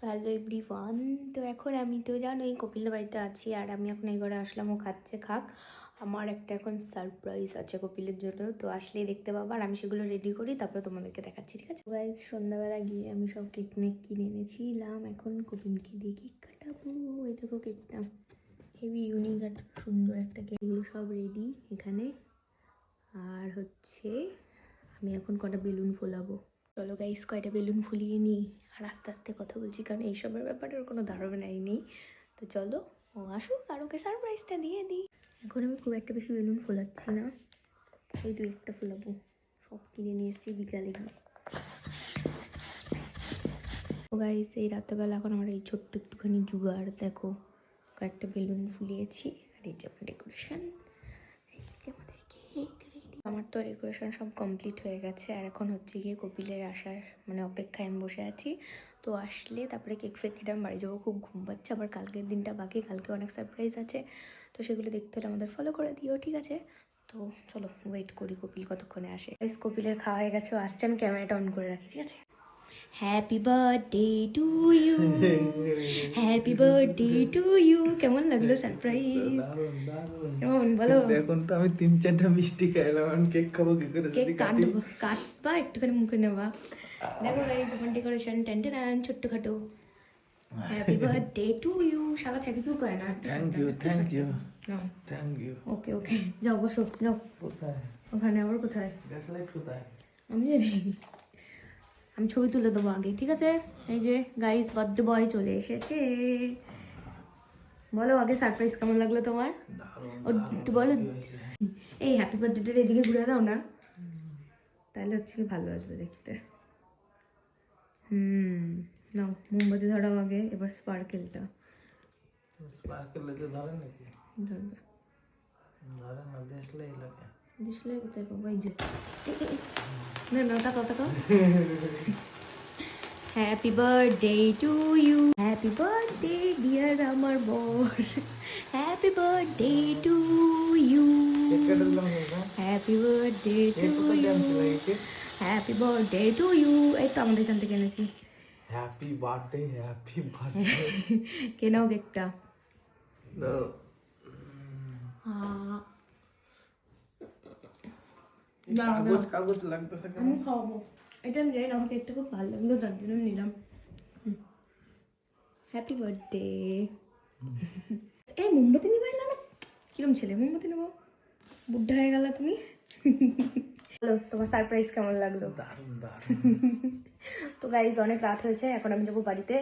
Hello everyone. তো এখন আমি তো জানোই কপিলের বাড়িতে আছি, আর আমি এখন এই ঘরে আসলাম, ও খাচ্ছে খাক। আমার একটা এখন সারপ্রাইজ আছে কপিলের জন্য, তো আসলেই দেখতে পাবো, আর আমি সেগুলো রেডি করি, তারপরে তোমাদেরকে দেখাচ্ছি, ঠিক আছে? গাইস, সন্ধ্যাবেলা গিয়ে আমি সব কেক মেক কিনে এনেছিলাম, এখন কপিলকে দিয়ে কেক কাটাবো। এই দেখো কেকটা, হেভি ইউনিক আর সুন্দর একটা কেক। এগুলো সব রেডি এখানে, আর হচ্ছে আমি এখন কটা বেলুন ফোলাবো। চলো গাইস, কয়টা বেলুন ফুলিয়ে নিই, আর আস্তে আস্তে কথা বলছি, কারণ এইসবের ব্যাপারে ওর কোনো ধারণাই নেই। তো চলো ও আসুক আর ওকে সারপ্রাইজটা দিয়ে দিই। এখন আমি খুব একটা বেশি বেলুন ফোলাচ্ছি না, এই দু একটা ফোলাবো। সব কিনে নিয়ে এসেছি বিকালে গিয়ে। ও গাইস, এই রাতেরবেলা এখন আমার এই ছোট্ট একটুখানি জুগাড় দেখো, কয়েকটা বেলুন ফুলিয়েছি, আর এই যে আমার ডেকোরেশন। আমাদের কেক রেডি, আমার তো ডেকোরেশন সব কমপ্লিট হয়ে গেছে, আর এখন হচ্ছে গিয়ে কপিলের আসার মানে অপেক্ষায় আমি বসে আছি। তো আসলে তারপরে কেক ফেক কেটে আমি বাড়ি যাবো, খুব ঘুম পাচ্ছে, আবার কালকের দিনটা বাকি, কালকে অনেক সারপ্রাইজ আছে। তো সেগুলো দেখতে হলে আমাদের ফলো করে দিও, ঠিক আছে? তো চলো ওয়েট করি কপিল কতক্ষণে আসে। কপিলের খাওয়া হয়ে গেছে, ও আসছে, আমি ক্যামেরাটা অন করে রাখি, ঠিক আছে? Happy birthday to you, happy birthday to you. কেমন লাগলো সারপ্রাইজ? কেমন বলো? এখন তো আমি 3-4টা মিষ্টি খাইলাম, আমি কেক খাবো কি করে কেক যদি কাটি? কাটবা একটুখানি মুখে নেবা। দেখো গাইস, ওখান ডেকোরেশন টেন ছোট্টখাটো। Happy birthday to you. শালা থ্যাংক ইউ করে না। Thank you, thank you, thank you. Okay okay, যাও বসো, যাও। কোথায় ওখানে আবার কোথায়? গ্যাস লাইট কোথায়? আমি জানি, আমি ছবি তুলে দেবো আগে, ঠিক আছে? এই যে গাইস, বার্থডে বয় চলে এসেছে। বলো আগে সারপ্রাইজ কেমন লাগলো তোমার? দারুণ, ও একটু বলো। এই হ্যাপি বার্থডেটা এদিকে ঘুরে দাও না, তাহলে হচ্ছে কি ভালো আসবে দেখতে। নাও মোমবাতি ধরাও আগে, এবার স্পার্কেলটা স্পার্কেল লেগে ধরে নাকি? ধরবে। ধরে না, দেশলাই লাগে। দিসলে কোথায় পাবো? এই যে না না, তাকাও তাকাও। Happy birthday to you, happy birthday dear আমার বর, happy birthday to you, happy birthday to you, happy birthday to you. এই তো আমাদের এখান থেকে এনেছি। Happy birthday, happy birthday. কে নাও কেকটা। কাগজ কাগজ লাগতেছে কেন? আমি খাওয়াবো, এটা আমি জানি না, আমার কেকটা খুব ভালো লাগলো, তার জন্য আমি নিলাম। Happy birthday. এই মোমবাতি নিবে না? কিরম ছেলে, মোমবাতি নেবো? বুদ্ধা হয়ে গেল তুমি। বলো তোমার সারপ্রাইজ কেমন লাগলো? দারুণ দারুণ। তো গাইজ, অনেক রাত হয়েছে, এখন আমি যাবো বাড়িতে।